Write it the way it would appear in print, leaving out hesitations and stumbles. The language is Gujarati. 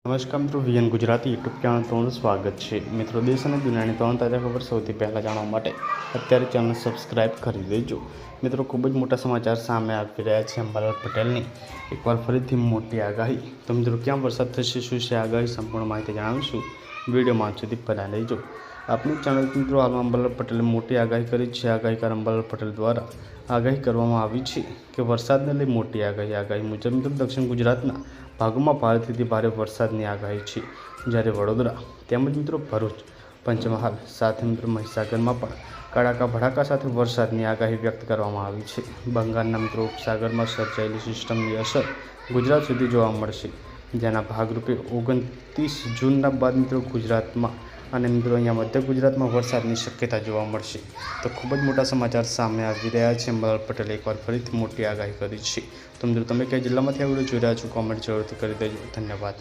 નમસ્કાર મિત્રો, વીએન ગુજરાતી યુટ્યુબ ચેનલ તમારું સ્વાગત છે। મિત્રો, દેશ અને દુનિયાની ત્રણ તાજા ખબર સૌથી પહેલાં જાણવા માટે અત્યારે ચેનલ સબસ્ક્રાઈબ કરી દેજો। મિત્રો, ખૂબ જ મોટા સમાચાર સામે આવી રહ્યા છે। અંબાલાલ પટેલની એકવાર ફરીથી મોટી આગાહી। તો મિત્રો, ક્યાં વરસાદ થશે, શું છે આગાહી, સંપૂર્ણ માહિતી જણાવીશું। વિડીયોમાં અંત સુધી બનાવી લેજો। આપણી ચેનલ મિત્રો, હાલમાં અંબાલાલ પટેલે મોટી આગાહી કરી છે। આગાહીકાર અંબાલાલ પટેલ દ્વારા આગાહી કરવામાં આવી છે કે વરસાદને લઈ મોટી આગાહી મુજબ મિત્રો દક્ષિણ ગુજરાતના ભાગોમાં ભારેથી ભારે વરસાદની આગાહી છે, જ્યારે વડોદરા તેમજ મિત્રો ભરૂચ, પંચમહાલ સાથે મિત્રો મહીસાગરમાં પણ કડાકા ભડાકા સાથે વરસાદની આગાહી વ્યક્ત કરવામાં આવી છે। બંગાળના મિત્રો ઉપસાગરમાં સર્જાયેલી સિસ્ટમની અસર ગુજરાત સુધી જોવા મળશે, જેના ભાગરૂપે 29 જૂનના બાદ મિત્રો ગુજરાતમાં અને મિત્રો અહીંયા મધ્ય ગુજરાતમાં વરસાદની શક્યતા જોવા મળશે। તો ખૂબ જ મોટા સમાચાર સામે આવી રહ્યા છે। અંબાલાલ પટેલે એકવાર ફરીથી મોટી આગાહી કરી છે। તો મિત્રો, તમે કઈ જિલ્લામાંથી આ વિડીયો જોઈ રહ્યા છો, કોમેન્ટ જરૂરથી કરી દેજો। ધન્યવાદ।